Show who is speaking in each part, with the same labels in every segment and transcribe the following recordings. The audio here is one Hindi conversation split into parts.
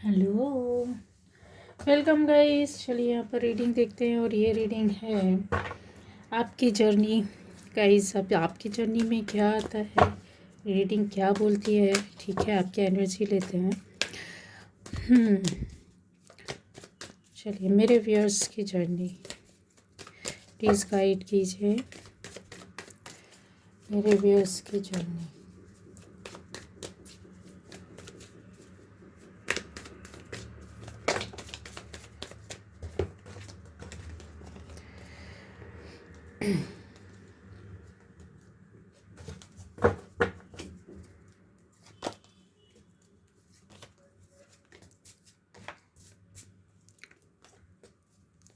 Speaker 1: Hello, welcome guys. चलिए यहाँ पर रीडिंग देखते हैं और ये रीडिंग है आपकी जर्नी। गाइस अब आपकी जर्नी में क्या आता है, रीडिंग क्या बोलती है। ठीक है, आपकी एनर्जी लेते हैं। चलिए मेरे व्यूअर्स की जर्नी प्लीज़ गाइड कीजिए, मेरे व्यूअर्स की जर्नी।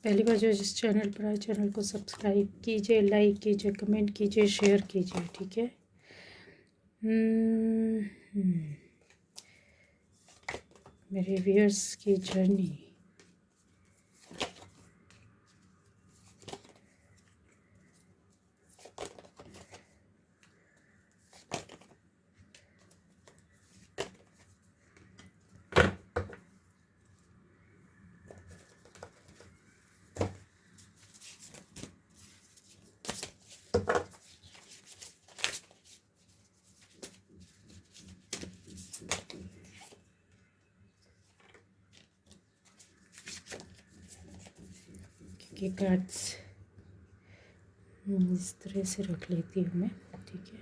Speaker 1: पहली बार जो जिस चैनल पर आए, चैनल को सब्सक्राइब कीजिए, लाइक कीजिए, कमेंट कीजिए, शेयर कीजिए। ठीक है। मेरे व्यूअर्स की जर्नी। के कार्ड्स इस तरह से रख लेती हूँ मैं। ठीक है,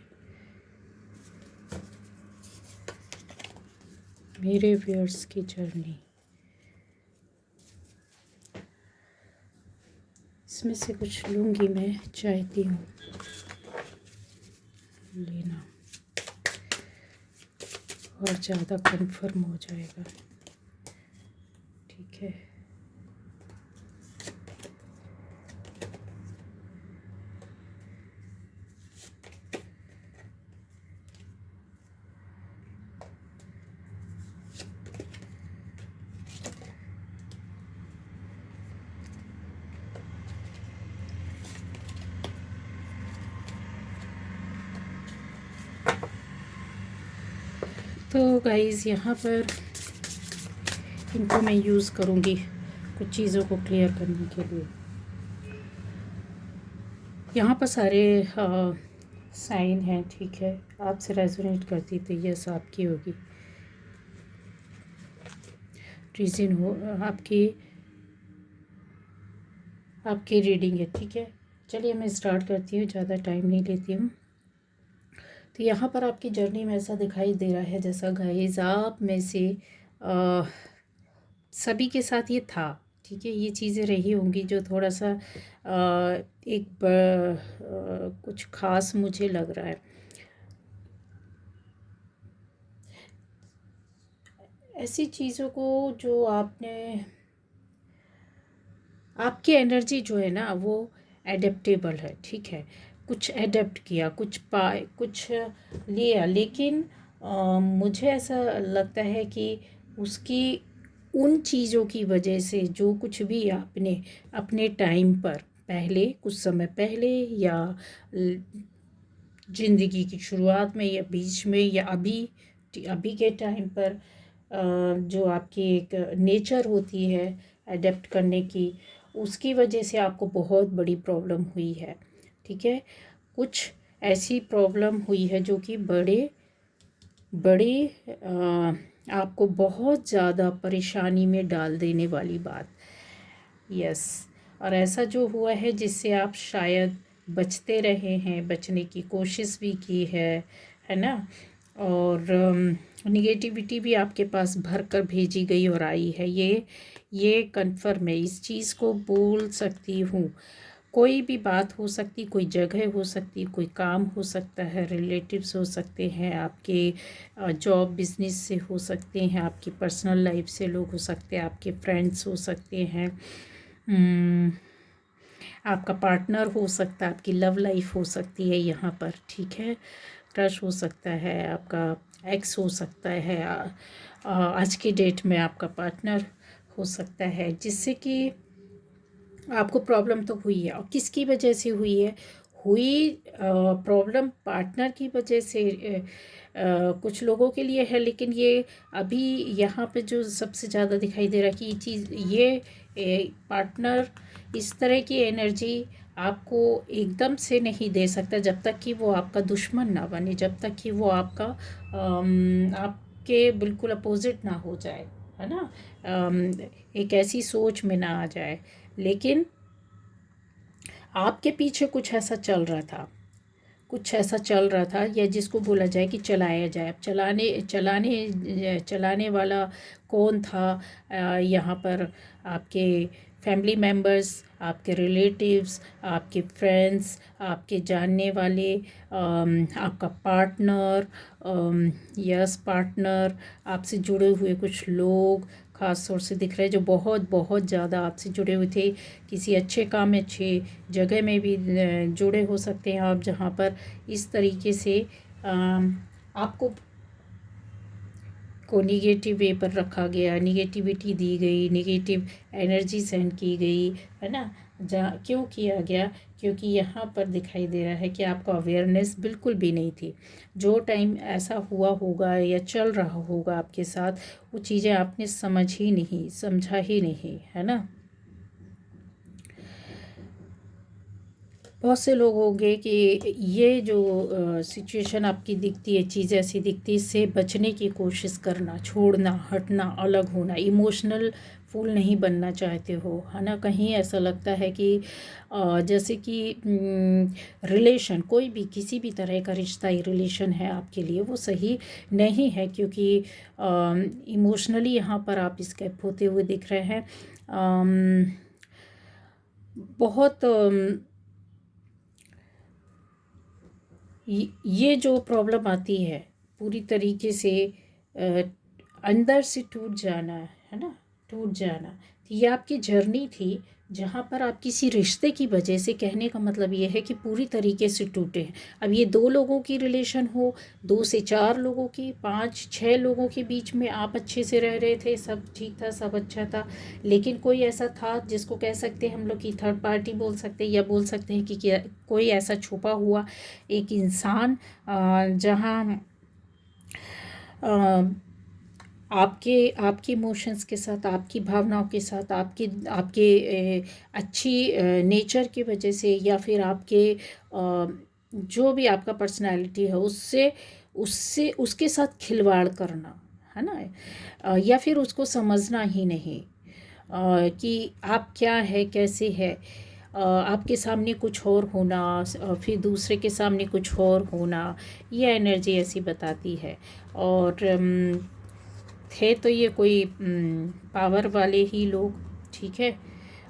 Speaker 1: मेरे व्यूअर्स की जर्नी। इसमें से कुछ लूँगी, मैं चाहती हूँ लेना और ज़्यादा कंफर्म हो जाएगा। ठीक है, तो गाइज़ यहाँ पर इनको मैं यूज़ करूँगी कुछ चीज़ों को क्लियर करने के लिए। यहाँ पर सारे साइन हैं। ठीक है, आपसे रेजोनेट करती तो यस आपकी होगी, रीज़न हो आपकी रीडिंग है। ठीक है, चलिए मैं स्टार्ट करती हूँ, ज़्यादा टाइम नहीं लेती हूँ। तो यहाँ पर आपकी जर्नी में ऐसा दिखाई दे रहा है जैसा गाइस आप में से सभी के साथ ये था। ठीक है, ये चीज़ें रही होंगी जो थोड़ा सा कुछ ख़ास मुझे लग रहा है। ऐसी चीज़ों को जो आपकी एनर्जी जो है ना वो एडेप्टेबल है। ठीक है, कुछ एडेप्ट किया, कुछ लिया, लेकिन मुझे ऐसा लगता है कि उसकी उन चीज़ों की वजह से जो कुछ भी आपने अपने टाइम पर पहले, कुछ समय पहले या ज़िंदगी की शुरुआत में या बीच में या अभी के टाइम पर जो आपकी एक नेचर होती है अडेप्ट करने की, उसकी वजह से आपको बहुत बड़ी प्रॉब्लम हुई है। ठीक है, कुछ ऐसी प्रॉब्लम हुई है जो कि बड़े आपको बहुत ज़्यादा परेशानी में डाल देने वाली बात। यस, और ऐसा जो हुआ है जिससे आप शायद बचते रहे हैं, बचने की कोशिश भी की है ना। और निगेटिविटी भी आपके पास भर कर भेजी गई और आई है। ये कन्फर्म है, इस चीज़ को बोल सकती हूँ। कोई भी बात हो सकती, कोई जगह हो सकती, कोई काम हो सकता है, रिलेटिव्स हो सकते हैं, आपके जॉब बिजनेस से हो सकते हैं, आपकी पर्सनल लाइफ से लोग हो सकते हैं, आपके फ्रेंड्स हो सकते हैं, आपका पार्टनर हो सकता है, आपकी लव लाइफ हो सकती है यहाँ पर। ठीक है, क्रश हो सकता है, आपका एक्स हो सकता है, आज की डेट में आपका पार्टनर हो सकता है, जिससे कि आपको प्रॉब्लम तो हुई है। और किसकी वजह से हुई है? प्रॉब्लम पार्टनर की वजह से कुछ लोगों के लिए है, लेकिन ये अभी यहाँ पे जो सबसे ज़्यादा दिखाई दे रहा है कि ये चीज़, ये पार्टनर इस तरह की एनर्जी आपको एकदम से नहीं दे सकता जब तक कि वो आपका दुश्मन ना बने, जब तक कि वो आपका आपके बिल्कुल अपोजिट ना हो जाए, है ना। एक ऐसी सोच में ना आ जाए। लेकिन आपके पीछे कुछ ऐसा चल रहा था, कुछ ऐसा चल रहा था, या जिसको बोला जाए कि चलाया जाए। अब चलाने वाला कौन था? यहाँ पर आपके फैमिली मेम्बर्स, आपके रिलेटिव्स, आपके फ्रेंड्स, आपके जानने वाले, आपका पार्टनर, यस पार्टनर, आपसे जुड़े हुए कुछ लोग ख़ास तौर से दिख रहे हैं जो बहुत बहुत ज़्यादा आपसे जुड़े हुए थे। किसी अच्छे काम में, अच्छे जगह में भी जुड़े हो सकते हैं आप, जहाँ पर इस तरीके से आपको को निगेटिव वे पर रखा गया, निगेटिविटी दी गई, निगेटिव एनर्जी सेंड की गई, है ना। जहाँ क्यों किया गया? क्योंकि यहाँ पर दिखाई दे रहा है कि आपका अवेयरनेस बिल्कुल भी नहीं थी। जो टाइम ऐसा हुआ होगा या चल रहा होगा आपके साथ, वो चीज़ें आपने समझा ही नहीं, है ना। बहुत से लोग होंगे कि ये जो सिचुएशन आपकी दिखती है, चीज़ें ऐसी दिखती है, इससे बचने की कोशिश करना, छोड़ना, हटना, अलग होना, इमोशनल फूल नहीं बनना चाहते हो, है ना। कहीं ऐसा लगता है कि जैसे कि रिलेशन, कोई भी किसी भी तरह का रिश्ता ही रिलेशन है आपके लिए, वो सही नहीं है, क्योंकि इमोशनली यहाँ पर आप स्केप होते हुए दिख रहे हैं। बहुत ये जो प्रॉब्लम आती है, पूरी तरीके से अ, अंदर से टूट जाना, है ना, टूट जाना। तो ये आपकी जर्नी थी, जहाँ पर आप किसी रिश्ते की वजह से, कहने का मतलब ये है कि पूरी तरीके से टूटे हैं। अब ये 2 लोगों की रिलेशन हो, 2 से 4 लोगों की, 5-6 लोगों के बीच में आप अच्छे से रह रहे थे, सब ठीक था, सब अच्छा था, लेकिन कोई ऐसा था जिसको कह सकते हैं हम लोग की थर्ड पार्टी बोल सकते हैं, या बोल सकते हैं कि कोई ऐसा छुपा हुआ एक इंसान, जहाँ आपके आपके इमोशंस के साथ, आपकी भावनाओं के साथ, आपके आपके अच्छी नेचर की वजह से, या फिर आपके जो भी आपका पर्सनालिटी है, उससे उससे उसके साथ खिलवाड़ करना, है ना। या फिर उसको समझना ही नहीं कि आप क्या है, कैसे है। आपके सामने कुछ और होना, फिर दूसरे के सामने कुछ और होना, ये एनर्जी ऐसी बताती है। और थे तो ये कोई पावर वाले ही लोग, ठीक है।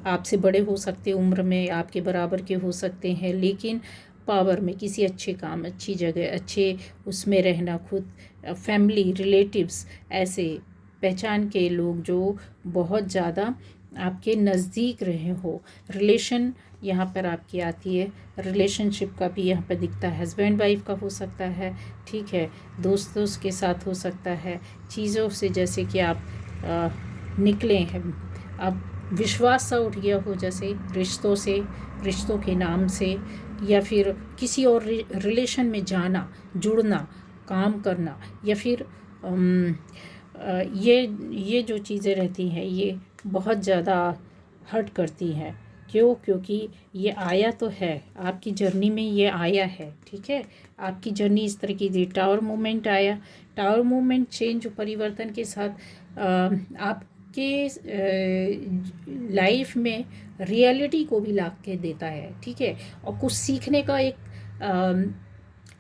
Speaker 1: आपसे बड़े हो सकते, उम्र में आपके बराबर के हो सकते हैं, लेकिन पावर में, किसी अच्छे काम, अच्छी जगह, अच्छे उसमें रहना, खुद फैमिली, रिलेटिव्स, ऐसे पहचान के लोग जो बहुत ज़्यादा आपके नज़दीक रहे हो। रिलेशन यहाँ पर आपकी आती है, रिलेशनशिप का भी यहाँ पर दिखता है, हस्बैंड वाइफ का हो सकता है, ठीक है, दोस्तों के साथ हो सकता है, चीज़ों से जैसे कि आप निकले हैं, अब विश्वास सा उठ गया हो, जैसे रिश्तों से, रिश्तों के नाम से, या फिर किसी और रिलेशन में जाना, जुड़ना, काम करना, या फिर ये जो चीज़ें रहती हैं, ये बहुत ज़्यादा हर्ट करती हैं। क्यों? क्योंकि ये आया तो है आपकी जर्नी में, ये आया है, ठीक है। आपकी जर्नी इस तरह की थी, टावर मूवमेंट आया, टावर मूवमेंट चेंज, परिवर्तन के साथ आपके लाइफ में रियलिटी को भी ला के देता है, ठीक है, और कुछ सीखने का एक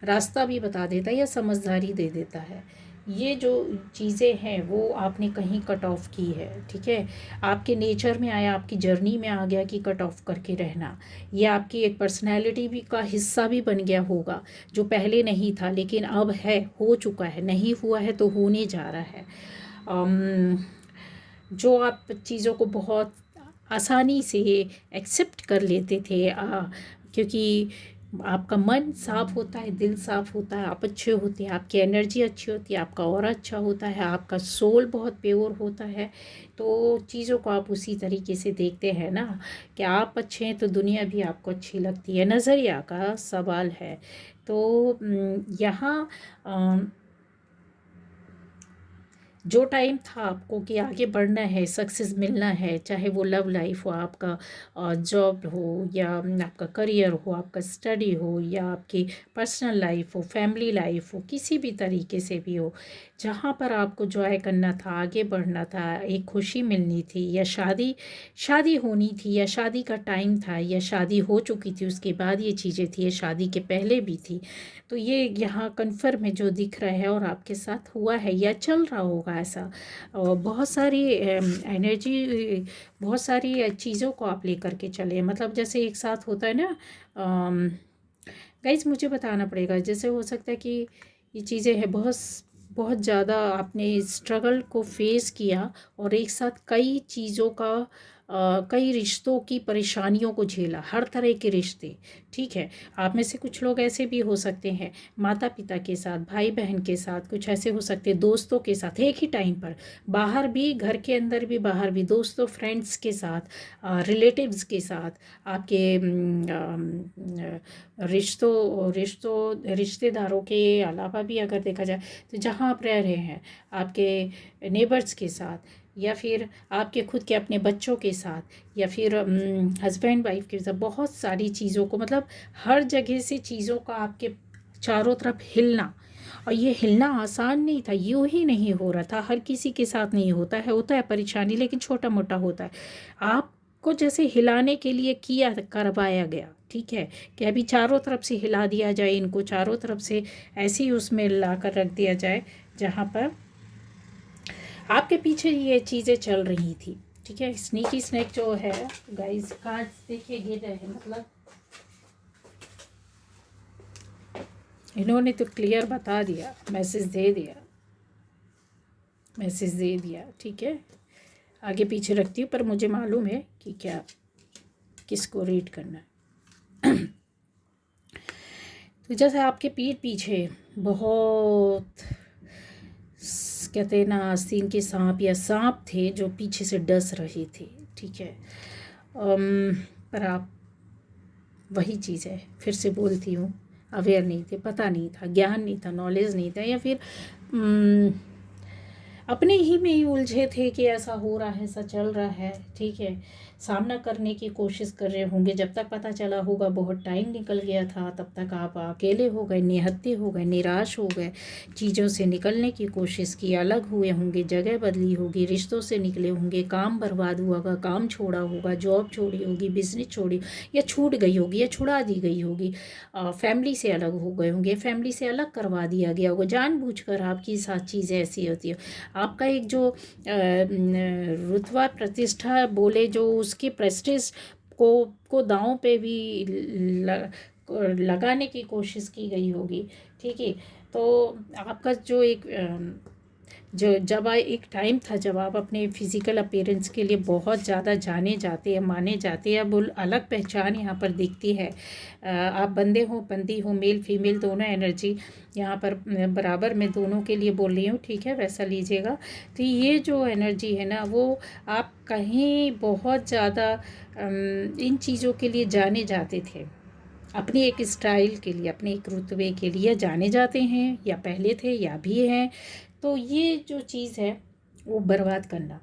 Speaker 1: रास्ता भी बता देता है, या समझदारी दे देता है। ये जो चीज़ें हैं वो आपने कहीं कट ऑफ की है, ठीक है। आपके नेचर में आया, आपकी जर्नी में आ गया कि कट ऑफ करके रहना। ये आपकी एक पर्सनैलिटी भी का हिस्सा भी बन गया होगा, जो पहले नहीं था लेकिन अब है, हो चुका है, नहीं हुआ है तो होने जा रहा है। जो आप चीज़ों को बहुत आसानी से एक्सेप्ट कर लेते थे, क्योंकि आपका मन साफ़ होता है, दिल साफ़ होता है, आप अच्छे होते हैं, आपकी एनर्जी अच्छी होती है, आपका ऑरा अच्छा होता है, आपका सोल बहुत प्योर होता है, तो चीज़ों को आप उसी तरीके से देखते हैं ना, कि आप अच्छे हैं तो दुनिया भी आपको अच्छी लगती है। नज़रिया का सवाल है। तो यहाँ जो टाइम था आपको कि आगे बढ़ना है, सक्सेस मिलना है, चाहे वो लव लाइफ हो, आपका जॉब हो, या आपका करियर हो, आपका स्टडी हो, या आपकी पर्सनल लाइफ हो, फैमिली लाइफ हो, किसी भी तरीके से भी हो, जहाँ पर आपको जॉय करना था, आगे बढ़ना था, एक खुशी मिलनी थी, या शादी शादी होनी थी, या शादी का टाइम था, या शादी हो चुकी थी उसके बाद ये चीज़ें थी, या शादी के पहले भी थी, तो ये यहाँ कन्फर्म है जो दिख रहा है और आपके साथ हुआ है या चल रहा होगा ऐसा। और बहुत सारी एनर्जी, बहुत सारी चीज़ों को आप लेकर के चले, मतलब जैसे एक साथ होता है ना। गाइस मुझे बताना पड़ेगा, जैसे हो सकता है कि ये चीज़ें हैं, बहुत बहुत ज़्यादा आपने स्ट्रगल को फेस किया और एक साथ कई चीज़ों का कई रिश्तों की परेशानियों को झेला, हर तरह के रिश्ते। ठीक है, आप में से कुछ लोग ऐसे भी हो सकते हैं, माता पिता के साथ, भाई बहन के साथ, कुछ ऐसे हो सकते हैं दोस्तों के साथ एक ही टाइम पर, बाहर भी, घर के अंदर भी, बाहर भी, दोस्तों फ्रेंड्स के साथ, रिलेटिव्स के साथ, आपके रिश्तेदारों के अलावा भी अगर देखा जाए तो जहाँ आप रह रहे हैं, आपके नेबर्स के साथ, या फिर आपके खुद के अपने बच्चों के साथ, या फिर हस्बैंड वाइफ के साथ, बहुत सारी चीज़ों को, मतलब हर जगह से चीज़ों का आपके चारों तरफ हिलना। और ये हिलना आसान नहीं था, यूँ ही नहीं हो रहा था, हर किसी के साथ नहीं होता है परेशानी, लेकिन छोटा मोटा होता है। आपको जैसे हिलाने के लिए करवाया गया, ठीक है, कि अभी चारों तरफ से हिला दिया जाए, इनको चारों तरफ से ऐसे ही उसमें ला कर रख दिया जाए जहाँ पर आपके पीछे ये चीज़ें चल रही थी। ठीक है, स्नीकी स्नैक जो है गाइस, कार्ड्स देखिए गिर रहे हैं, मतलब इन्होंने तो क्लियर बता दिया, मैसेज दे दिया। ठीक है, आगे पीछे रखती हूँ, पर मुझे मालूम है कि क्या किसको रीड करना है। तो जैसे आपके पीठ पीछे बहुत कहते हैं ना आस्तीन के सांप या सांप थे जो पीछे से डस रहे थे। ठीक है, पर आप, वही चीज़ है, फिर से बोलती हूँ, अवेयर नहीं थे, पता नहीं था, ज्ञान नहीं था, नॉलेज नहीं था, या फिर अपने ही में ही उलझे थे कि ऐसा हो रहा है, ऐसा चल रहा है। ठीक है, सामना करने की कोशिश कर रहे होंगे, जब तक पता चला होगा बहुत टाइम निकल गया था, तब तक आप अकेले हो गए, निहत्थे हो गए, निराश हो गए, चीज़ों से निकलने की कोशिश की, अलग हुए होंगे, जगह बदली होगी, रिश्तों से निकले होंगे, काम बर्बाद हुआ होगा, काम छोड़ा होगा, जॉब छोड़ी होगी, बिजनेस छोड़ी, या छूट गई होगी, या छुड़ा दी गई होगी, फैमिली से अलग हो गए होंगे, फैमिली से अलग करवा दिया गया होगा, जानबूझकर आपकी साथ चीज़ें ऐसी होती है। आपका एक जो रुतबा प्रतिष्ठा बोले, जो उसकी प्रेस्टीज को दांव पे भी लगाने की कोशिश की गई होगी। ठीक है, तो आपका जो एक जब एक टाइम था जब आप अपने फिज़िकल अपीयरेंस के लिए बहुत ज़्यादा जाने जाते हैं, माने जाते हैं, अब अलग पहचान यहाँ पर दिखती है। आप बंदे हो बंदी हो, मेल फीमेल दोनों एनर्जी यहाँ पर बराबर में दोनों के लिए बोल रही हूँ। ठीक है, वैसा लीजिएगा। तो ये जो एनर्जी है ना, वो आप कहीं बहुत ज़्यादा इन चीज़ों के लिए जाने जाते थे, अपनी एक स्टाइल के लिए, अपने एक रुतबे के लिए जाने जाते हैं, या पहले थे या भी हैं। तो ये जो चीज़ है वो बर्बाद करना।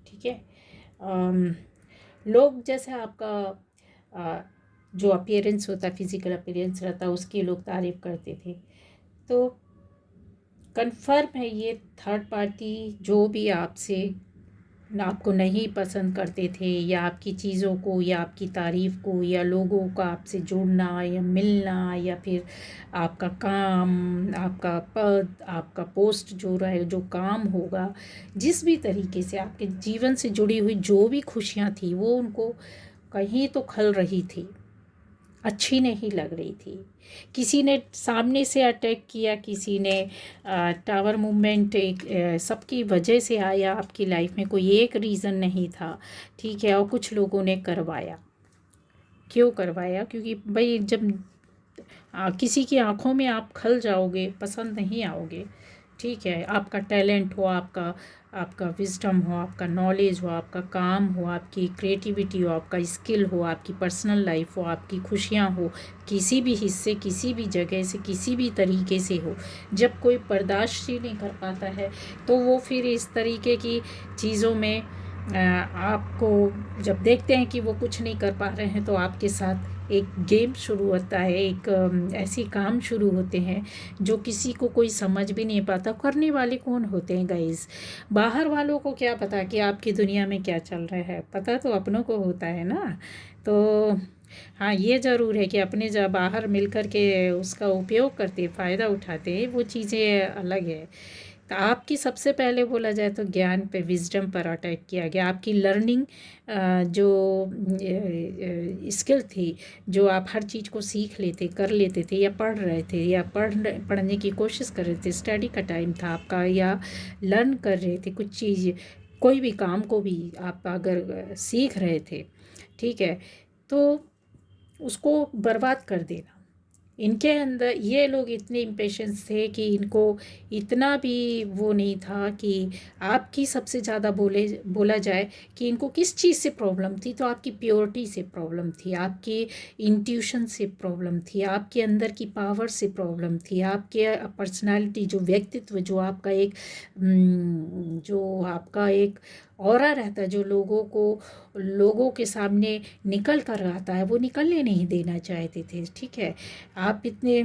Speaker 1: ठीक है, लोग जैसे आपका जो अपीयरेंस होता है, फिज़िकल अपीयरेंस रहता है, उसकी लोग तारीफ़ करते थे, तो कन्फर्म है ये थर्ड पार्टी जो भी आपको नहीं पसंद करते थे, या आपकी चीज़ों को, या आपकी तारीफ़ को, या लोगों का आपसे जुड़ना या मिलना, या फिर आपका काम, आपका पद, आपका पोस्ट जो रहे, जो काम होगा, जिस भी तरीके से आपके जीवन से जुड़ी हुई जो भी खुशियाँ थी, वो उनको कहीं तो खल रही थी, अच्छी नहीं लग रही थी। किसी ने सामने से अटैक किया, किसी ने टावर मूवमेंट, एक सबकी वजह से आया आपकी लाइफ में, कोई एक रीज़न नहीं था। ठीक है, और कुछ लोगों ने करवाया। क्यों करवाया? क्योंकि भाई जब किसी की आंखों में आप खल जाओगे, पसंद नहीं आओगे। ठीक है, आपका टैलेंट हो, आपका आपका विजडम हो, आपका नॉलेज हो, आपका काम हो, आपकी क्रिएटिविटी हो, आपका स्किल हो, आपकी पर्सनल लाइफ हो, आपकी खुशियाँ हो, किसी भी हिस्से, किसी भी जगह से, किसी भी तरीके से हो, जब कोई बर्दाश्त ही नहीं कर पाता है तो वो फिर इस तरीके की चीज़ों में आपको जब देखते हैं कि वो कुछ नहीं कर पा रहे हैं तो आपके साथ एक गेम शुरू होता है, एक ऐसी काम शुरू होते हैं जो किसी को कोई समझ भी नहीं पाता। करने वाले कौन होते हैं गाइस? बाहर वालों को क्या पता कि आपकी दुनिया में क्या चल रहा है, पता तो अपनों को होता है ना। तो हाँ, ये ज़रूर है कि अपने जब बाहर मिल कर के उसका उपयोग करते, फ़ायदा उठाते हैं, वो चीज़ें अलग है। तो आपकी सबसे पहले बोला जाए तो ज्ञान पे, विजडम पर अटैक किया गया। आपकी लर्निंग जो स्किल थी, जो आप हर चीज़ को सीख लेते, कर लेते थे, या पढ़ रहे थे, या पढ़ने की कोशिश कर रहे थे, स्टडी का टाइम था आपका, या लर्न कर रहे थे कुछ चीज़, कोई भी काम को भी आप अगर सीख रहे थे, ठीक है, तो उसको बर्बाद कर देना। इनके अंदर ये लोग इतने इम्पेशेंस थे कि इनको इतना भी वो नहीं था कि आपकी सबसे ज़्यादा बोला जाए कि इनको किस चीज़ से प्रॉब्लम थी, तो आपकी प्योरिटी से प्रॉब्लम थी, आपकी इंट्यूशन से प्रॉब्लम थी, आपके अंदर की पावर से प्रॉब्लम थी, आपके पर्सनालिटी, जो व्यक्तित्व, जो आपका एक जो आपका एक ऑरा रहता है, जो लोगों के सामने निकल कर आता है, वो निकलने नहीं देना चाहते थे, ठीक है। आप इतने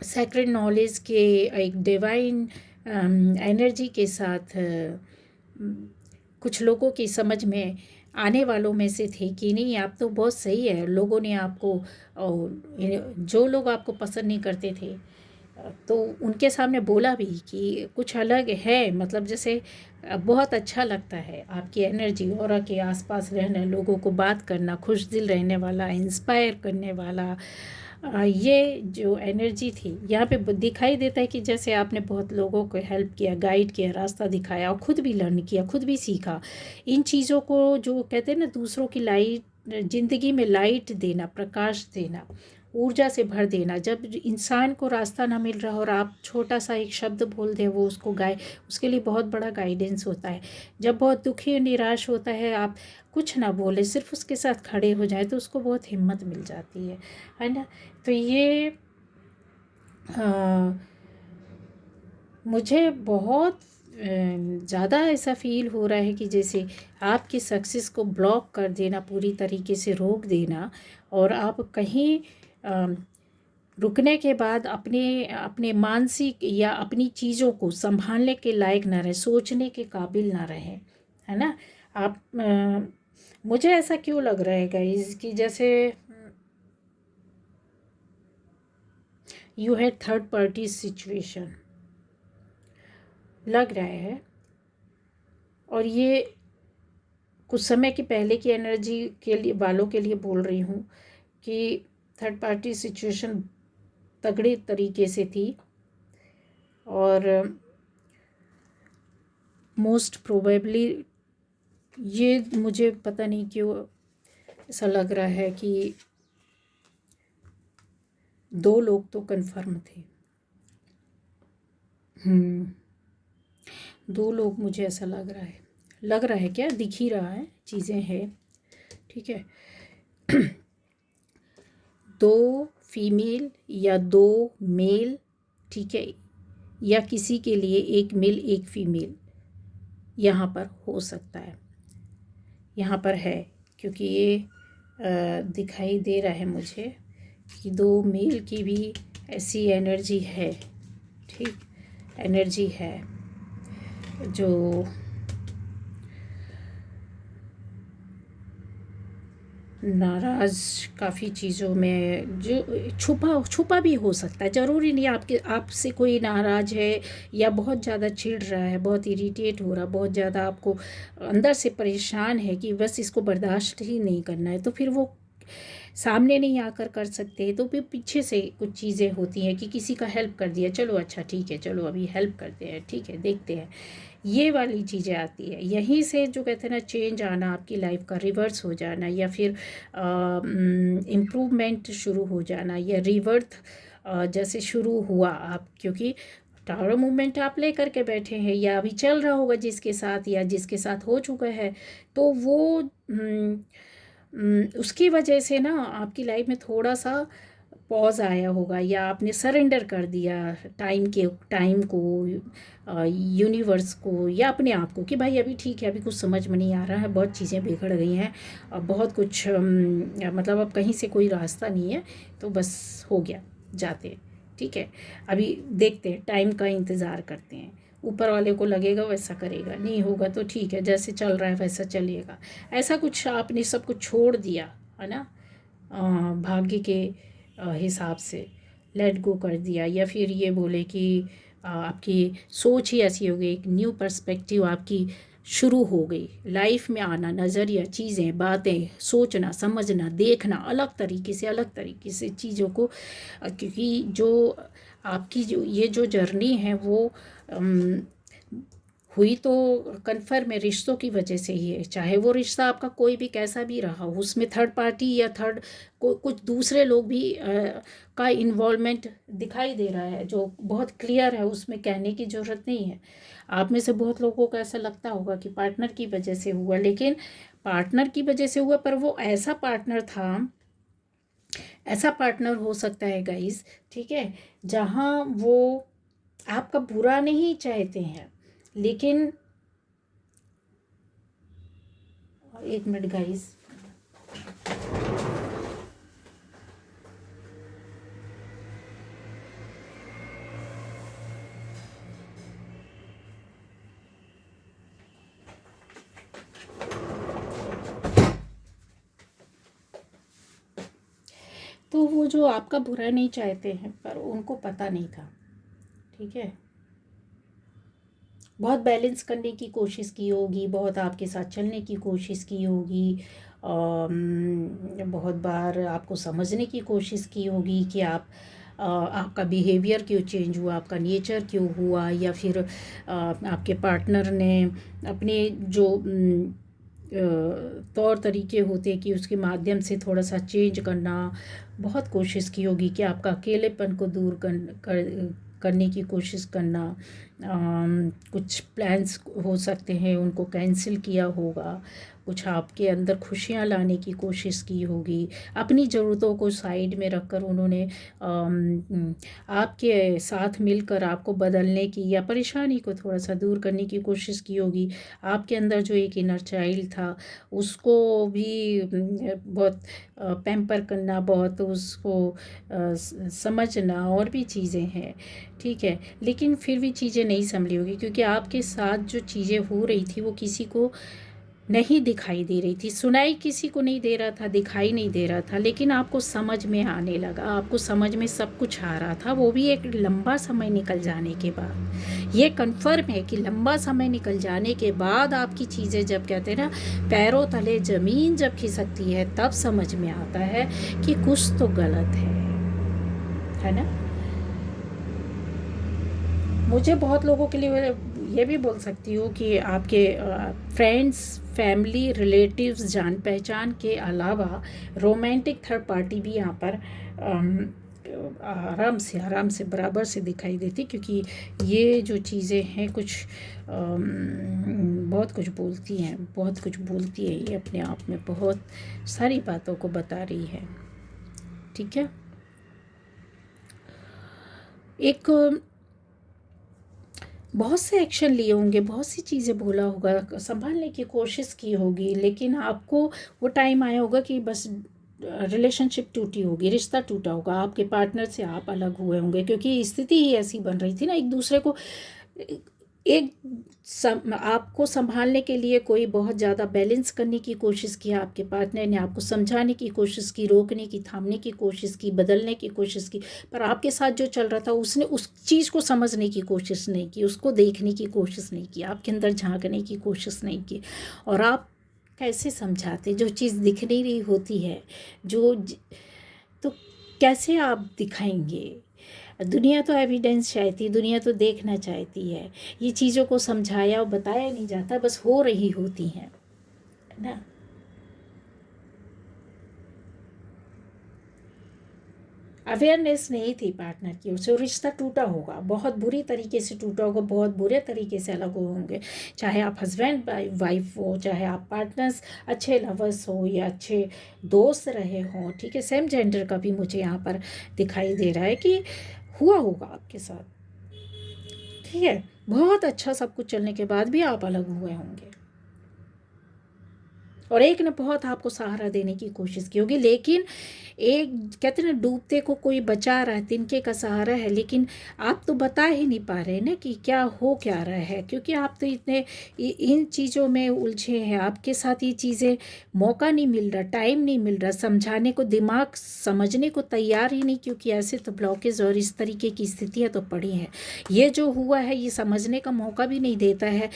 Speaker 1: सैक्रेड नॉलेज के, एक डिवाइन एनर्जी के साथ कुछ लोगों की समझ में आने वालों में से थे कि नहीं, आप तो बहुत सही है। लोगों ने आपको, जो लोग आपको पसंद नहीं करते थे, तो उनके सामने बोला भी कि कुछ अलग है, मतलब जैसे बहुत अच्छा लगता है आपकी एनर्जी, ऑरा के आसपास रहना, लोगों को बात करना, खुश दिल रहने वाला, इंस्पायर करने वाला, ये जो एनर्जी थी यहाँ पे दिखाई देता है कि जैसे आपने बहुत लोगों को हेल्प किया, गाइड किया, रास्ता दिखाया, और ख़ुद भी लर्न किया, खुद भी सीखा इन चीज़ों को। जो कहते हैं ना, दूसरों की लाइट, ज़िंदगी में लाइट देना, प्रकाश देना, ऊर्जा से भर देना। जब इंसान को रास्ता ना मिल रहा और आप छोटा सा एक शब्द बोल दें, वो उसको उसके लिए बहुत बड़ा गाइडेंस होता है। जब बहुत दुखी और निराश होता है, आप कुछ ना बोले, सिर्फ उसके साथ खड़े हो जाए, तो उसको बहुत हिम्मत मिल जाती है ना। तो ये मुझे बहुत ज़्यादा ऐसा फ़ील हो रहा है कि जैसे आपकी सक्सेस को ब्लॉक कर देना, पूरी तरीके से रोक देना, और आप कहीं रुकने के बाद अपने अपने मानसिक या अपनी चीज़ों को संभालने के लायक ना रहे, सोचने के काबिल ना रहे, है ना। आप मुझे ऐसा क्यों लग रहा है गाइस कि जैसे you had third party situation लग रहा है, और ये कुछ समय की पहले की एनर्जी के लिए, वालों के लिए बोल रही हूँ कि थर्ड पार्टी सिचुएशन तगड़े तरीके से थी, और मोस्ट प्रोबेबली ये मुझे पता नहीं क्यों ऐसा लग रहा है कि 2 लोग तो कन्फर्म थे। 2 लोग, मुझे ऐसा लग रहा है क्या, दिख ही रहा है, चीज़ें हैं, ठीक है। 2 फीमेल या 2 मेल, ठीक है, या किसी के लिए 1 मेल 1 फीमेल यहाँ पर हो सकता है, यहाँ पर है, क्योंकि ये दिखाई दे रहा है मुझे कि 2 मेल की भी ऐसी एनर्जी है, ठीक, एनर्जी है जो नाराज़ काफ़ी चीज़ों में, जो छुपा भी हो सकता है। ज़रूरी नहीं आपसे कोई नाराज़ है, या बहुत ज़्यादा चिढ़ रहा है, बहुत इरिटेट हो रहा है, बहुत ज़्यादा आपको अंदर से परेशान है कि बस इसको बर्दाश्त ही नहीं करना है, तो फिर वो सामने नहीं आकर कर सकते, तो फिर पीछे से कुछ चीज़ें होती हैं कि किसी का हेल्प कर दिया, चलो अच्छा ठीक है, चलो अभी हेल्प करते हैं, ठीक है, देखते हैं, ये वाली चीज़ें आती है। यहीं से जो कहते हैं ना, चेंज आना, आपकी लाइफ का रिवर्स हो जाना, या फिर इम्प्रूवमेंट शुरू हो जाना, या रिवर्थ जैसे शुरू हुआ आप, क्योंकि टावर मूवमेंट आप ले करके बैठे हैं, या अभी चल रहा होगा जिसके साथ, या जिसके साथ हो चुका है, तो वो उसकी वजह से ना आपकी लाइफ में थोड़ा सा पॉज आया होगा, या आपने सरेंडर कर दिया टाइम को, यूनिवर्स को, या अपने आप को, कि भाई अभी ठीक है, अभी कुछ समझ में नहीं आ रहा है, बहुत चीज़ें बिगड़ गई हैं, अब बहुत कुछ मतलब अब कहीं से कोई रास्ता नहीं है, तो बस हो गया, जाते हैं, ठीक है, अभी देखते हैं, टाइम का इंतज़ार करते हैं, ऊपर वाले को लगेगा वैसा करेगा, नहीं होगा तो ठीक है, जैसे चल रहा है वैसा चलेगा, ऐसा कुछ आपने सब कुछ छोड़ दिया है ना, भाग्य के हिसाब से लेट गो कर दिया, या फिर ये बोले कि आपकी सोच ही ऐसी हो गई, एक न्यू पर्सपेक्टिव आपकी शुरू हो गई, लाइफ में आना, नज़रिया, चीज़ें, बातें, सोचना, समझना, देखना अलग तरीके से चीज़ों को, क्योंकि जो आपकी जो ये जो जर्नी है वो अम, हुई तो कन्फर्म है रिश्तों की वजह से ही है, चाहे वो रिश्ता आपका कोई भी कैसा भी रहा हो, उसमें थर्ड पार्टी या कुछ दूसरे लोग भी का इन्वॉल्वमेंट दिखाई दे रहा है, जो बहुत क्लियर है, उसमें कहने की ज़रूरत नहीं है। आप में से बहुत लोगों को ऐसा लगता होगा कि पार्टनर की वजह से हुआ, लेकिन पार्टनर की वजह से हुआ, पर वो ऐसा पार्टनर था, ऐसा पार्टनर हो सकता है गाइस, ठीक है, जहाँ वो आपका बुरा नहीं चाहते हैं, लेकिन एक मिनट गाइस, तो वो जो आपका बुरा नहीं चाहते हैं, पर उनको पता नहीं था, ठीक है, बहुत बैलेंस करने की कोशिश की होगी, बहुत आपके साथ चलने की कोशिश की होगी, बहुत बार आपको समझने की कोशिश की होगी कि आपका बिहेवियर क्यों चेंज हुआ, आपका नेचर क्यों हुआ, या फिर आपके पार्टनर ने अपने जो तौर तरीके होते हैं कि उसके माध्यम से थोड़ा सा चेंज करना, बहुत कोशिश की होगी कि आपका अकेलेपन को दूर करने की कोशिश करना, कुछ प्लान्स हो सकते हैं उनको कैंसिल किया होगा, कुछ आपके अंदर खुशियाँ लाने की कोशिश की होगी, अपनी ज़रूरतों को साइड में रखकर उन्होंने आपके साथ मिलकर आपको बदलने की या परेशानी को थोड़ा सा दूर करने की कोशिश की होगी, आपके अंदर जो एक इनर चाइल्ड था उसको भी बहुत पैम्पर करना, बहुत उसको समझना, और भी चीज़ें हैं, ठीक है, लेकिन फिर भी चीज़ें नहीं संभली होगी, क्योंकि आपके साथ जो चीज़ें हो रही थी वो किसी को नहीं दिखाई दे रही थी, सुनाई किसी को नहीं दे रहा था, दिखाई नहीं दे रहा था, लेकिन आपको समझ में आने लगा, आपको समझ में सब कुछ आ रहा था, वो भी एक लंबा समय निकल जाने के बाद। ये कन्फर्म है कि लंबा समय निकल जाने के बाद आपकी चीज़ें, जब कहते हैं ना पैरों तले ज़मीन जब खिसकती है, तब समझ में आता है कि कुछ तो गलत है ना। मुझे बहुत लोगों के लिए ये भी बोल सकती हूँ कि आपके फ्रेंड्स, फैमिली, रिलेटिव्स, जान पहचान के अलावा रोमांटिक थर्ड पार्टी भी यहाँ पर आराम से बराबर से दिखाई देती, क्योंकि ये जो चीज़ें हैं कुछ बहुत कुछ बोलती हैं, बहुत कुछ बोलती है, ये अपने आप में बहुत सारी बातों को बता रही है, ठीक है। एक बहुत से एक्शन लिए होंगे, बहुत सी चीज़ें बोला होगा, संभालने की कोशिश की होगी, लेकिन आपको वो टाइम आया होगा कि बस रिलेशनशिप टूटी होगी, रिश्ता टूटा होगा, आपके पार्टनर से आप अलग हुए होंगे, क्योंकि स्थिति ही ऐसी बन रही थी ना, एक दूसरे को आपको संभालने के लिए कोई बहुत ज़्यादा बैलेंस करने की कोशिश की, आपके पार्टनर ने आपको समझाने की कोशिश की, रोकने की, थामने की कोशिश की, बदलने की कोशिश की, पर आपके साथ जो चल रहा था उसने उस चीज़ को समझने की कोशिश नहीं की, उसको देखने की कोशिश नहीं की, आपके अंदर झांकने की कोशिश नहीं की। और आप कैसे समझाते, जो चीज़ दिख नहीं रही होती है, तो कैसे आप दिखाएंगे। दुनिया तो एविडेंस चाहती है, दुनिया तो देखना चाहती है, ये चीज़ों को समझाया और बताया नहीं जाता, बस हो रही होती हैं ना। अवेयरनेस नहीं थी पार्टनर की, उससे रिश्ता टूटा होगा, बहुत बुरी तरीके से टूटा होगा, बहुत बुरे तरीके से अलग होंगे। चाहे आप हस्बैंड वाइफ हो, चाहे आप पार्टनर्स अच्छे लवर्स हो या अच्छे दोस्त रहे हों, ठीक है। सेम जेंडर का भी मुझे यहाँ पर दिखाई दे रहा है कि हुआ होगा आपके साथ, ठीक है। बहुत अच्छा सब कुछ चलने के बाद भी आप अलग हुए होंगे, और एक ने बहुत आपको सहारा देने की कोशिश की होगी, लेकिन एक कहते हैं ना, डूबते को कोई बचा रहा है, तिनके का सहारा है, लेकिन आप तो बता ही नहीं पा रहे ना कि क्या हो क्या रहा है, क्योंकि आप तो इतने इन चीज़ों में उलझे हैं। आपके साथ ये चीज़ें मौका नहीं मिल रहा, टाइम नहीं मिल रहा समझाने को, दिमाग समझने को तैयार ही नहीं, क्योंकि ऐसे तो ब्लॉकेज और इस तरीके की स्थितियाँ तो पड़ी हैं। ये जो हुआ है ये समझने का मौका भी नहीं देता है।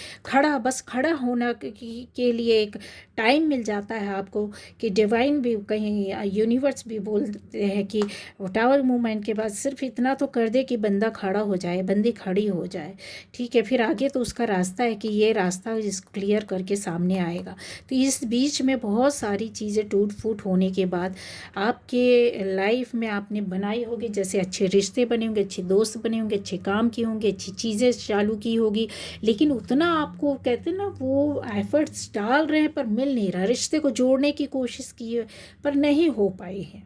Speaker 1: बस खड़ा होना के लिए एक टाइम मिल जाता है आपको, कि डिवाइन भी, कहीं यूनिवर्स भी बोलते हैं कि टावर मूवमेंट के बाद सिर्फ इतना तो कर दे कि बंदा खड़ा हो जाए, बंदी खड़ी हो जाए, ठीक है। फिर आगे तो उसका रास्ता है कि ये रास्ता इसको क्लियर करके सामने आएगा। तो इस बीच में बहुत सारी चीज़ें टूट फूट होने के बाद आपके लाइफ में आपने बनाई होगी, जैसे अच्छे रिश्ते बने होंगे, अच्छे दोस्त बने होंगे, अच्छे काम किए होंगे, अच्छी चीज़ें चालू की होगी, लेकिन उतना आपको कहते हैं ना, वो एफर्ट्स डाल रहे हैं पर मिल नहीं रहा। रिश्ते को जोड़ने की कोशिश की है पर नहीं हो पाई है,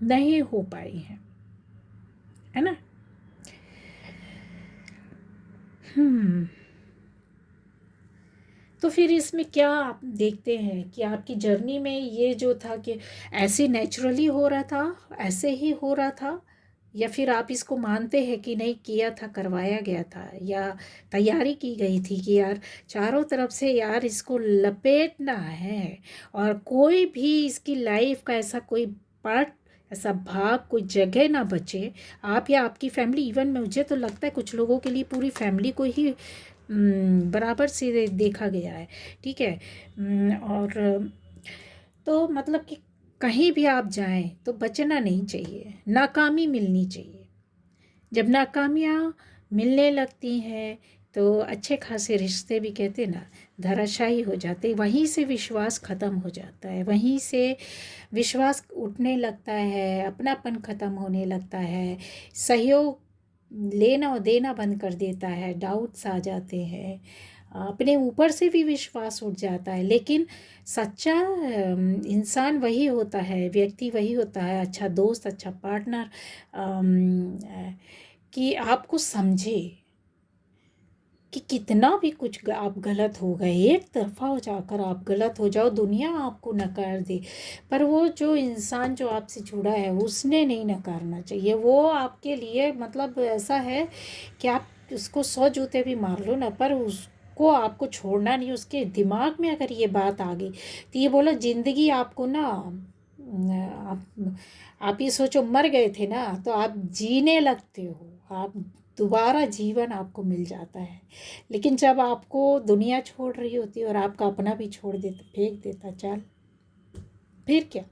Speaker 1: नहीं हो पाई है ना। तो फिर इसमें क्या आप देखते हैं कि आपकी जर्नी में ये जो था कि ऐसे नेचुरली हो रहा था, ऐसे ही हो रहा था, या फिर आप इसको मानते हैं कि नहीं, किया था, करवाया गया था, या तैयारी की गई थी कि यार चारों तरफ से यार इसको लपेटना है, और कोई भी इसकी लाइफ का ऐसा कोई पार्ट, ऐसा भाग, कोई जगह ना बचे, आप या आपकी फैमिली। इवन मुझे तो लगता है कुछ लोगों के लिए पूरी फैमिली को ही बराबर से देखा गया है, ठीक है। और तो मतलब कि कहीं भी आप जाएं तो बचना नहीं चाहिए, नाकामी मिलनी चाहिए। जब नाकामियाँ मिलने लगती हैं तो अच्छे खासे रिश्ते भी कहते ना धराशायी हो जाते, वहीं से विश्वास ख़त्म हो जाता है, वहीं से विश्वास उठने लगता है, अपनापन ख़त्म होने लगता है, सहयोग लेना और देना बंद कर देता है, डाउट्स आ जाते हैं, अपने ऊपर से भी विश्वास उठ जाता है। लेकिन सच्चा इंसान वही होता है, व्यक्ति वही होता है, अच्छा दोस्त, अच्छा पार्टनर, कि आपको समझे कि कितना भी कुछ आप गलत हो गए, एक तरफा हो जाकर आप गलत हो जाओ, दुनिया आपको नकार दे, पर वो जो इंसान जो आपसे जुड़ा है उसने नहीं नकारना चाहिए। वो आपके लिए मतलब ऐसा है कि आप उसको 100 जूते भी मार लो ना, पर उसको आपको छोड़ना नहीं। उसके दिमाग में अगर ये बात आ गई तो ये बोलो, ज़िंदगी आपको ना, आप ये सोचो मर गए थे ना, तो आप जीने लगते हो, आप दोबारा जीवन आपको मिल जाता है। लेकिन जब आपको दुनिया छोड़ रही होती है और आपका अपना भी छोड़ देता, फेंक देता, चल फिर क्या।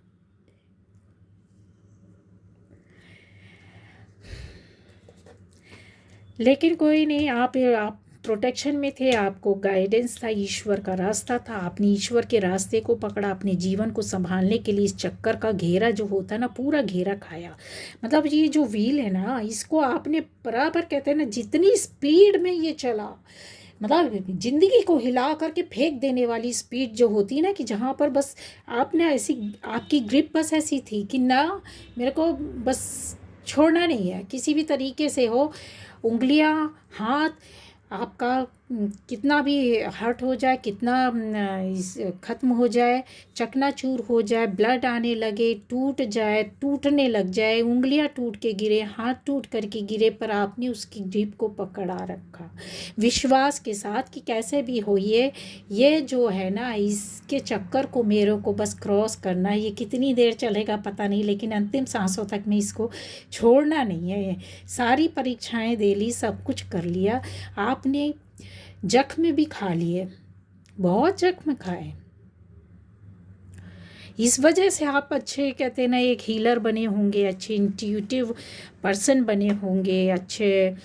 Speaker 1: लेकिन कोई नहीं, आप प्रोटेक्शन में थे, आपको गाइडेंस था, ईश्वर का रास्ता था, आपने ईश्वर के रास्ते को पकड़ा, अपने जीवन को संभालने के लिए इस चक्कर का घेरा जो होता है ना, पूरा घेरा खाया। मतलब ये जो व्हील है ना, इसको आपने बराबर, कहते हैं ना, जितनी स्पीड में ये चला, मतलब ज़िंदगी को हिला करके फेंक देने वाली स्पीड जो होती है ना, कि जहाँ पर बस आपने ऐसी, आपकी ग्रिप बस ऐसी थी कि ना, मेरे को बस छोड़ना नहीं है किसी भी तरीके से हो, उंगलियां, हाथ आपका कितना भी हर्ट हो जाए, कितना ख़त्म हो जाए, चकनाचूर हो जाए, ब्लड आने लगे, टूट जाए, टूटने लग जाए, उंगलियां टूट के गिरे, हाथ टूट करके गिरे, पर आपने उसकी ग्रिप को पकड़ा रखा विश्वास के साथ कि कैसे भी हो, ये जो है ना, इसके चक्कर को मेरे को बस क्रॉस करना है। ये कितनी देर चलेगा पता नहीं, लेकिन अंतिम सांसों तक में इसको छोड़ना नहीं है। सारी परीक्षाएं दे ली, सब कुछ कर लिया आपने, जख्म भी खा लिए, बहुत जख्म खाए। इस वजह से आप अच्छे, कहते हैं ना, एक हीलर बने होंगे, अच्छे इंट्यूटिव पर्सन बने होंगे, अच्छे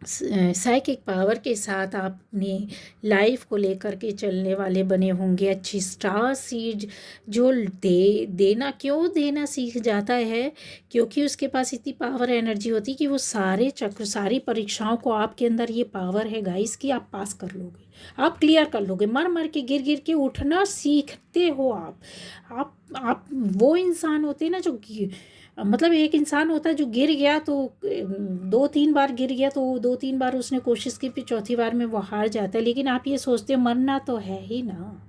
Speaker 1: साइकिक पावर के साथ आप अपनी लाइफ को लेकर के चलने वाले बने होंगे। अच्छी स्टार सीड जो देना क्यों देना सीख जाता है, क्योंकि उसके पास इतनी पावर एनर्जी होती है कि वो सारे चक्र सारी परीक्षाओं को, आपके अंदर ये पावर है गाइस कि आप पास कर लोगे, आप क्लियर कर लोगे। मर मर के गिर गिर के उठना सीखते हो आप वो इंसान होते हैं ना जो मतलब एक इंसान होता है जो गिर गया तो 2-3 बार गिर गया तो 2-3 बार उसने कोशिश की, फिर चौथी बार में वो हार जाता है। लेकिन आप ये सोचते हो मरना तो है ही ना,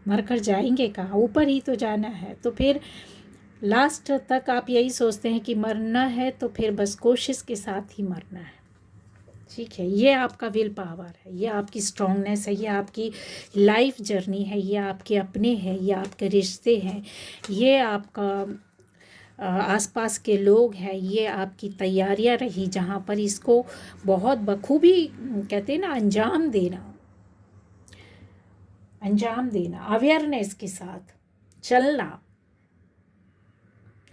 Speaker 1: मर कर जाएंगे कहाँ, ऊपर ही तो जाना है। तो फिर लास्ट तक आप यही सोचते हैं कि मरना है तो फिर बस कोशिश के साथ ही मरना है। ठीक है, ये आपका विल पावर है, ये आपकी स्ट्रांगनेस है, ये आपकी लाइफ जर्नी है, ये आपके अपने हैं, ये आपके रिश्ते हैं, ये आपका आसपास के लोग हैं, ये आपकी तैयारियां रही जहाँ पर इसको बहुत बखूबी कहते हैं ना अंजाम देना अवेयरनेस के साथ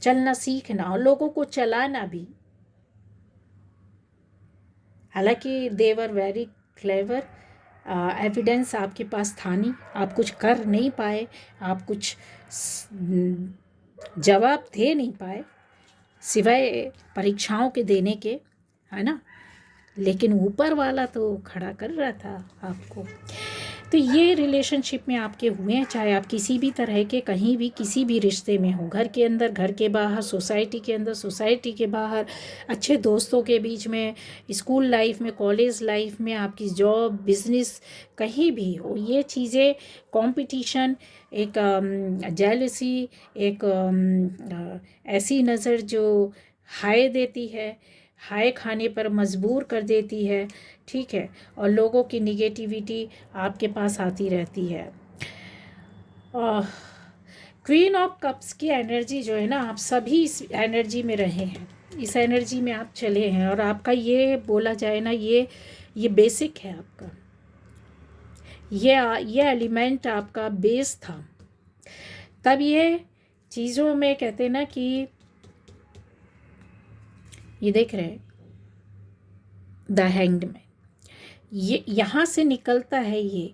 Speaker 1: चलना सीखना और लोगों को चलाना भी। हालांकि देवर वेरी क्लेवर, एविडेंस आपके पास था नहीं, आप कुछ कर नहीं पाए, आप कुछ जवाब दे नहीं पाए सिवाय परीक्षाओं के देने के, है ना। लेकिन ऊपर वाला तो खड़ा कर रहा था आपको। तो ये रिलेशनशिप में आपके हुए हैं, चाहे आप किसी भी तरह के कहीं भी किसी भी रिश्ते में हो, घर के अंदर, घर के बाहर, सोसाइटी के अंदर, सोसाइटी के बाहर, अच्छे दोस्तों के बीच में, स्कूल लाइफ में, कॉलेज लाइफ में, आपकी जॉब, बिजनेस, कहीं भी हो, ये चीज़ें कंपटीशन, एक जेलसी, एक ऐसी नज़र जो हाय देती है, हाय खाने पर मजबूर कर देती है। ठीक है, और लोगों की निगेटिविटी आपके पास आती रहती है। क्वीन ऑफ कप्स की एनर्जी जो है ना, आप सभी इस एनर्जी में रहे हैं, इस एनर्जी में आप चले हैं, और आपका ये बोला जाए ना, ये बेसिक है आपका, ये एलिमेंट आपका बेस था। तब ये चीज़ों में कहते हैं ना कि ये देख रहे हैं द हैंग्ड मैन, ये यहाँ से निकलता है, ये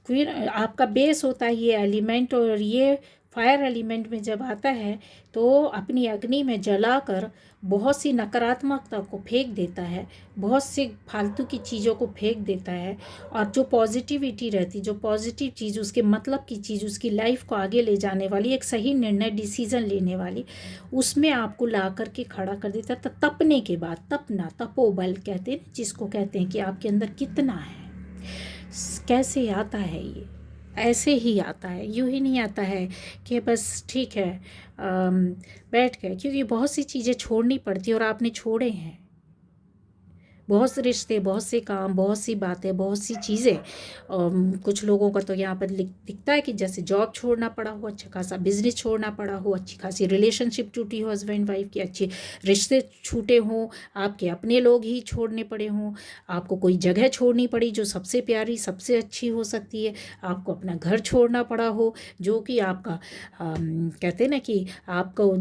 Speaker 1: क्वीन आपका बेस होता है ये एलिमेंट, और ये फायर एलिमेंट में जब आता है तो अपनी अग्नि में जलाकर बहुत सी नकारात्मकता को फेंक देता है, बहुत सी फालतू की चीज़ों को फेंक देता है, और जो पॉजिटिविटी रहती, जो पॉजिटिव चीज़, उसके मतलब की चीज़, उसकी लाइफ को आगे ले जाने वाली, एक सही निर्णय डिसीज़न लेने वाली, उसमें आपको ला करके खड़ा कर देता है। तो तपने के बाद, तपना, तपोबल कहते हैं, जिसको कहते हैं कि आपके अंदर कितना है, कैसे आता है ये, ऐसे ही आता है, यूँ ही नहीं आता है कि बस ठीक है बैठ गए, क्योंकि बहुत सी चीज़ें छोड़नी पड़ती है और आपने छोड़े हैं, बहुत से रिश्ते, बहुत से काम, बहुत सी बातें, बहुत सी चीज़ें। कुछ लोगों का तो यहाँ पर दिखता है कि जैसे जॉब छोड़ना पड़ा हो, अच्छा खासा बिजनेस छोड़ना पड़ा हो, अच्छी खासी रिलेशनशिप टूटी हो हस्बैंड वाइफ की, अच्छे रिश्ते छूटे हों, आपके अपने लोग ही छोड़ने पड़े हों, आपको कोई जगह छोड़नी पड़ी जो सबसे प्यारी, सबसे अच्छी हो सकती है, आपको अपना घर छोड़ना पड़ा हो जो कि आपका कहते हैं ना कि आपको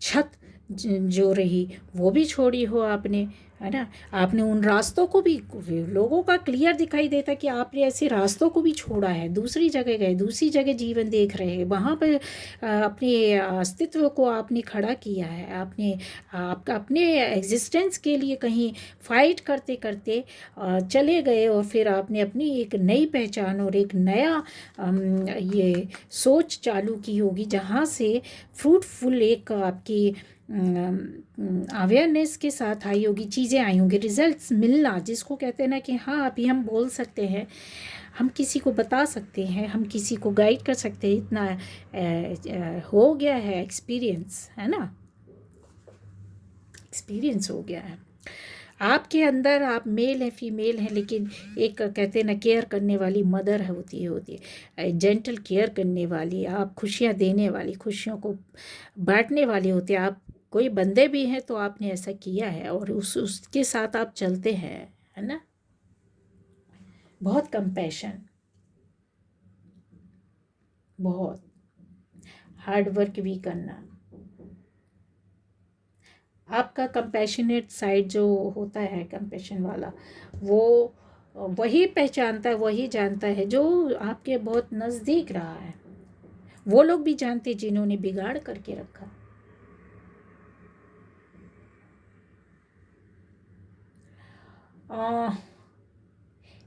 Speaker 1: छत जो रही वो भी छोड़ी हो आपने, है ना। आपने उन रास्तों को भी, लोगों का क्लियर दिखाई देता कि आपने ऐसे रास्तों को भी छोड़ा है, दूसरी जगह गए, दूसरी जगह जीवन देख रहे हैं, वहाँ पर अपने अस्तित्व को आपने खड़ा किया है, आपने आपका अपने एग्जिस्टेंस के लिए कहीं फाइट करते करते चले गए, और फिर आपने अपनी एक नई पहचान और एक नया ये सोच चालू की होगी, जहाँ से फ्रूटफुल एक आपकी अवेयरनेस के साथ आई होगी, चीज़ें आई होंगी, रिजल्ट्स मिलना, जिसको कहते हैं ना कि हाँ अभी हम बोल सकते हैं, हम किसी को बता सकते हैं, हम किसी को गाइड कर सकते हैं, इतना हो गया है एक्सपीरियंस, है ना, एक्सपीरियंस हो गया है आपके अंदर। आप मेल हैं, फीमेल हैं, लेकिन एक कहते हैं ना केयर करने वाली मदर होती है जेंटल केयर करने वाली, आप खुशियाँ देने वाली, खुशियों को बांटने वाली होती है। आप कोई बंदे भी हैं तो आपने ऐसा किया है और उसके साथ आप चलते हैं, है ना। बहुत कंपैशन, बहुत हार्ड वर्क भी करना, आपका कंपैशनेट साइड जो होता है, कंपैशन वाला, वो वही पहचानता है, वही जानता है जो आपके बहुत नज़दीक रहा है। वो लोग भी जानते जिन्होंने बिगाड़ करके रखा।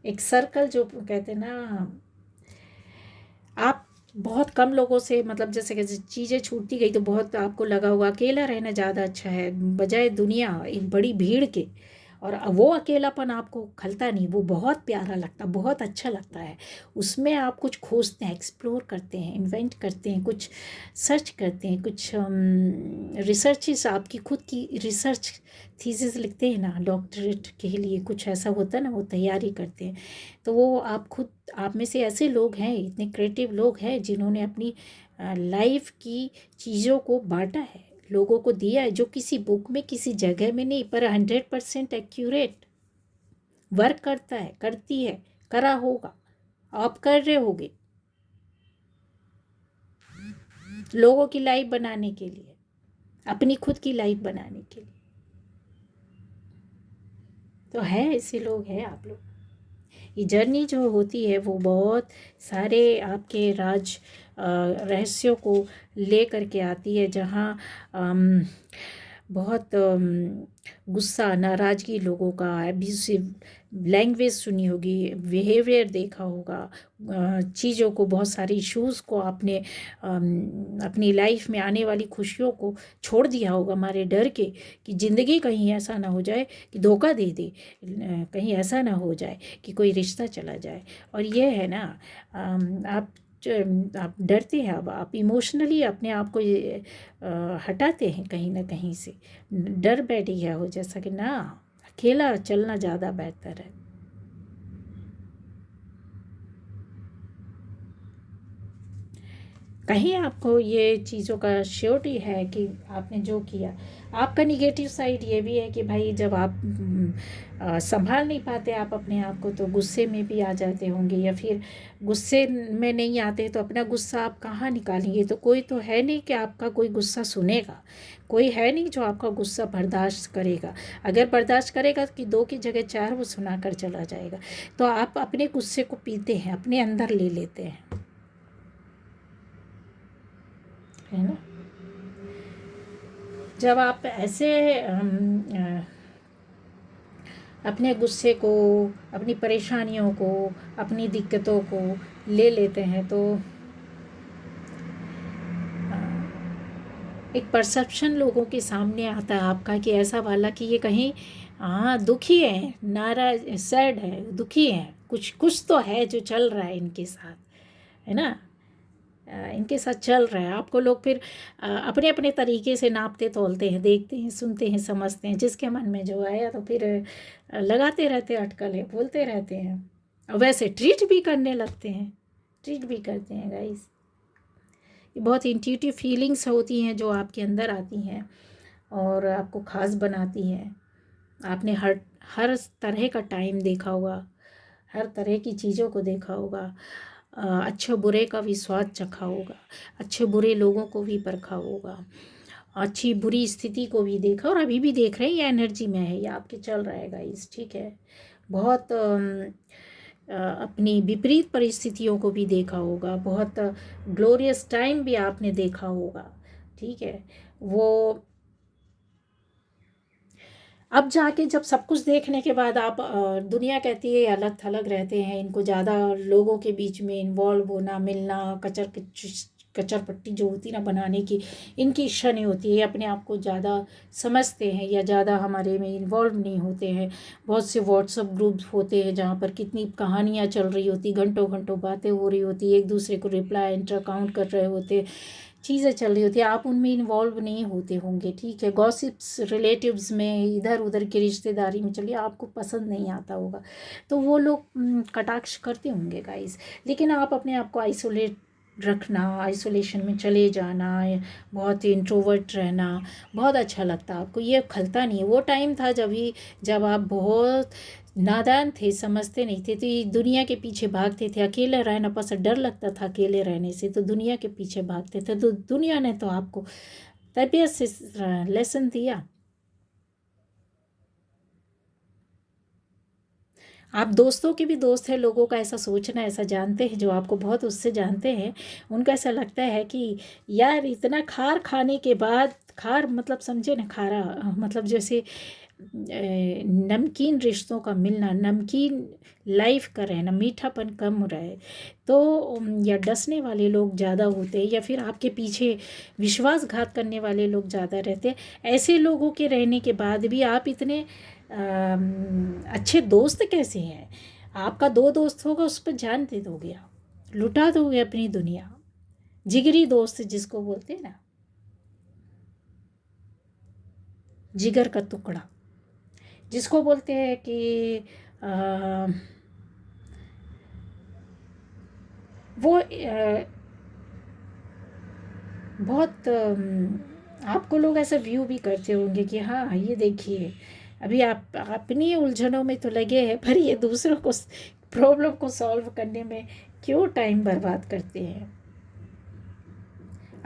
Speaker 1: एक सर्कल जो कहते हैं ना, आप बहुत कम लोगों से, मतलब जैसे कि चीज़ें छूटती गई तो बहुत आपको लगा होगा अकेला रहना ज़्यादा अच्छा है बजाय दुनिया एक बड़ी भीड़ के। और वो अकेलापन आपको खलता नहीं, वो बहुत प्यारा लगता, बहुत अच्छा लगता है। उसमें आप कुछ खोजते हैं, एक्सप्लोर करते हैं, इन्वेंट करते हैं, कुछ सर्च करते हैं, कुछ रिसर्चेस, आपकी खुद की रिसर्च थीसिस लिखते हैं ना, डॉक्टरेट के लिए कुछ ऐसा होता है ना, वो तैयारी करते हैं। तो वो आप खुद, आप में से ऐसे लोग हैं, इतने क्रिएटिव लोग हैं जिन्होंने अपनी लाइफ की चीज़ों को बांटा है, लोगों को दिया है, जो किसी बुक में किसी जगह में नहीं, पर 100% एक्यूरेट वर्क करता है, करती है, करा होगा, आप कर रहे होगे लोगों की लाइफ बनाने के लिए, अपनी खुद की लाइफ बनाने के लिए। तो है, ऐसे लोग हैं आप लोग। ये जर्नी जो होती है वो बहुत सारे आपके राज रहस्यों को ले करके आती है, जहाँ बहुत गुस्सा, नाराज़गी लोगों का, एब्यूसिव लैंग्वेज सुनी होगी, बिहेवियर देखा होगा, चीज़ों को, बहुत सारी इश्यूज़ को आपने अपनी लाइफ में आने वाली खुशियों को छोड़ दिया होगा हमारे डर के, कि ज़िंदगी कहीं ऐसा ना हो जाए कि धोखा दे दे, कहीं ऐसा ना हो जाए कि कोई रिश्ता चला जाए। और ये है ना, आप डरते हैं, अब आप इमोशनली अपने आप को ये हटाते हैं कहीं ना कहीं से, डर बैठ गया हो जैसा कि ना, अकेला चलना ज़्यादा बेहतर है। कहीं आपको ये चीज़ों का श्योरिटी है कि आपने जो किया। आपका निगेटिव साइड ये भी है कि भाई जब आप संभाल नहीं पाते आप अपने आप को, तो गुस्से में भी आ जाते होंगे, या फिर गुस्से में नहीं आते तो अपना गुस्सा आप कहाँ निकालेंगे? तो कोई तो है नहीं कि आपका कोई गुस्सा सुनेगा, कोई है नहीं जो आपका गुस्सा बर्दाश्त करेगा। अगर बर्दाश्त करेगा कि 2 की जगह 4 वो सुना कर चला जाएगा। तो आप अपने गुस्से को पीते हैं, अपने अंदर ले लेते हैं, है ना? जब आप ऐसे अपने गुस्से को, अपनी परेशानियों को, अपनी दिक्कतों को ले लेते हैं, तो एक परसेप्शन लोगों के सामने आता है आपका कि ऐसा वाला कि ये कहीं दुखी है, नाराज, सैड है, दुखी है, कुछ कुछ तो है जो चल रहा है इनके साथ, है ना? इनके साथ चल रहा है। आपको लोग फिर अपने अपने तरीके से नापते तोलते हैं, देखते हैं, सुनते हैं, समझते हैं, जिसके मन में जो आया तो फिर लगाते रहते हैं अटकलें, बोलते रहते हैं, और वैसे ट्रीट भी करने लगते हैं, ट्रीट भी करते हैं गाइस। ये बहुत इंट्यूटिव फीलिंग्स होती हैं जो आपके अंदर आती हैं और आपको ख़ास बनाती हैं। आपने हर हर तरह का टाइम देखा होगा, हर तरह की चीज़ों को देखा होगा, अच्छे बुरे का भी स्वाद चखा होगा, अच्छे बुरे लोगों को भी परखा होगा, अच्छी बुरी स्थिति को भी देखा, और अभी भी देख रहे हैं, ये एनर्जी में है, ये आपके चल रहा है गाइस, ठीक है? बहुत अपनी विपरीत परिस्थितियों को भी देखा होगा, बहुत ग्लोरियस टाइम भी आपने देखा होगा, ठीक है? वो अब जाके जब सब कुछ देखने के बाद आप दुनिया कहती है अलग थलग रहते हैं, इनको ज़्यादा लोगों के बीच में इन्वॉल्व होना, मिलना, कचर पट्टी जो होती ना बनाने की, इनकी इच्छा नहीं होती है, अपने आप को ज़्यादा समझते हैं या ज़्यादा हमारे में इन्वॉल्व नहीं होते हैं। बहुत से व्हाट्सअप ग्रुप्स होते हैं जहाँ पर कितनी कहानियाँ चल रही होती, घंटों घंटों बातें हो रही होती, एक दूसरे को रिप्लाई इंटर अकाउंट कर रहे होते, चीज़ें चल रही होती है, आप उनमें इन्वॉल्व नहीं होते होंगे, ठीक है? गॉसिप्स रिलेटिव्स में, इधर उधर की रिश्तेदारी में चलिए, आपको पसंद नहीं आता होगा, तो वो लोग कटाक्ष करते होंगे गाइस। लेकिन आप अपने आप को आइसोलेट रखना, आइसोलेशन में चले जाना, बहुत इंट्रोवर्ट रहना बहुत अच्छा लगता है आपको, ये खलता नहीं है। वो टाइम था जब आप बहुत नादान थे, समझते नहीं थे, तो ये दुनिया के पीछे भागते थे, अकेले रहना पसंद, डर लगता था अकेले रहने से, तो दुनिया के पीछे भागते थे, तो दुनिया ने तो आपको तरबियत से लेसन दिया, आप दोस्तों के भी दोस्त हैं, लोगों का ऐसा सोचना, ऐसा जानते हैं जो आपको बहुत उससे जानते हैं, उनको ऐसा लगता है कि यार इतना खार खाने के बाद, खार मतलब समझे ना, खारा मतलब जैसे नमकीन रिश्तों का मिलना, नमकीन लाइफ का रहना, मीठापन कम हो रहा है तो या डसने वाले लोग ज़्यादा होते हैं या फिर आपके पीछे विश्वासघात करने वाले लोग ज़्यादा रहते हैं। ऐसे लोगों के रहने के बाद भी आप इतने अच्छे दोस्त कैसे हैं? आपका दो दोस्त होगा, उस पर जान दे दोगे, आप लुटा दोगे अपनी दुनिया। जिगरी दोस्त जिसको बोलते हैं ना, जिगर का टुकड़ा जिसको बोलते हैं कि वो बहुत आपको लोग ऐसा व्यू भी करते होंगे कि हाँ ये देखिए, अभी आप अपनी उलझनों में तो लगे हैं, पर ये दूसरों को प्रॉब्लम को सॉल्व करने में क्यों टाइम बर्बाद करते हैं।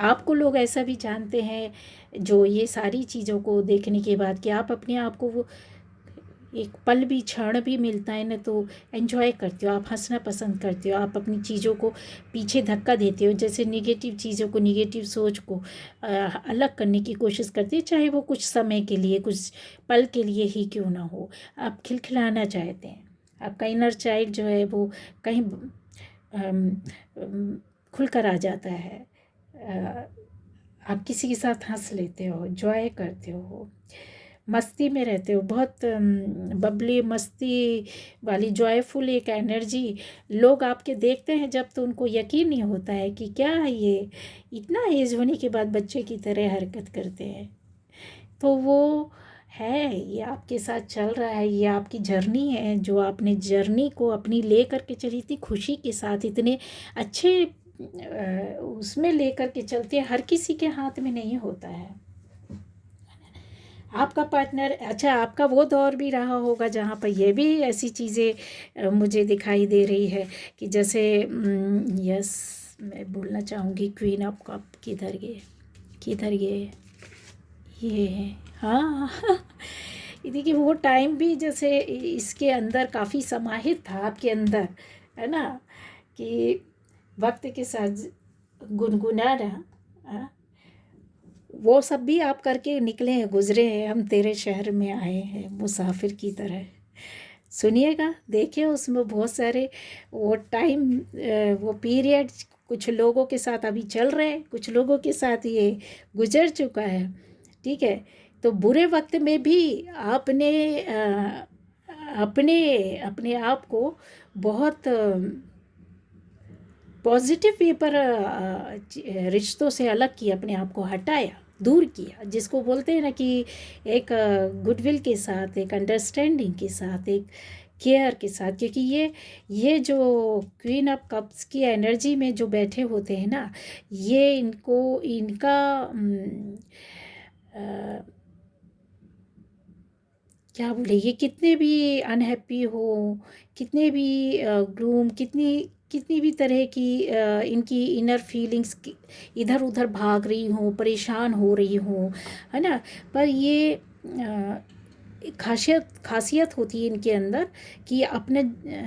Speaker 1: आपको लोग ऐसा भी जानते हैं, जो ये सारी चीज़ों को देखने के बाद कि आप अपने आप को वो एक पल भी, क्षण भी मिलता है ना तो एंजॉय करते हो, आप हंसना पसंद करते हो, आप अपनी चीज़ों को पीछे धक्का देते हो, जैसे निगेटिव चीज़ों को, निगेटिव सोच को अलग करने की कोशिश करते हो, चाहे वो कुछ समय के लिए, कुछ पल के लिए ही क्यों ना हो। आप खिलखिलाना चाहते हैं, आपका इनर चाइल्ड जो है वो कहीं खुल कर आ जाता है। आप किसी के साथ हंस लेते हो, एंजॉय करते हो, मस्ती में रहते हो, बहुत बबली मस्ती वाली जॉयफुल एक एनर्जी। लोग आपके देखते हैं जब तो उनको यकीन नहीं होता है कि क्या है ये, इतना एज होने के बाद बच्चे की तरह हरकत करते हैं। तो वो है, ये आपके साथ चल रहा है, ये आपकी जर्नी है, जो आपने जर्नी को अपनी ले करके चली थी खुशी के साथ, इतने अच्छे उसमें ले करके चलते हैं। हर किसी के हाथ में नहीं होता है। आपका पार्टनर, अच्छा आपका वो दौर भी रहा होगा जहाँ पर ये भी ऐसी चीज़ें मुझे दिखाई दे रही है कि जैसे यस, मैं बोलना चाहूँगी क्वीन ऑफ कप किधर गए, किधर गए, ये है, हाँ ये देखिए वो टाइम भी जैसे इसके अंदर काफ़ी समाहित था आपके अंदर, है ना, कि वक्त के साथ गुनगुनाना, हाँ, वो सब भी आप करके निकले हैं, गुजरे हैं। हम तेरे शहर में आए हैं मुसाफिर की तरह, सुनिएगा, देखिए उसमें बहुत सारे वो टाइम, वो पीरियड कुछ लोगों के साथ अभी चल रहे हैं, कुछ लोगों के साथ ये गुजर चुका है, ठीक है। तो बुरे वक्त में भी आपने अपने अपने आप को बहुत पॉजिटिव वे पर रिश्तों से अलग किया, अपने आप को हटाया, दूर किया, जिसको बोलते हैं ना कि एक गुडविल के साथ, एक अंडरस्टैंडिंग के साथ, एक केयर के साथ। क्योंकि ये जो क्वीन ऑफ कप्स की एनर्जी में जो बैठे होते हैं ना, ये इनको इनका क्या बोले, ये कितने भी अनहैप्पी हो, कितने भी ग्लूम, कितनी कितनी भी तरह की इनकी इनर फीलिंग्स इधर उधर भाग रही हों, परेशान हो रही हों, है ना, पर ये खासियत खासियत होती है इनके अंदर कि अपने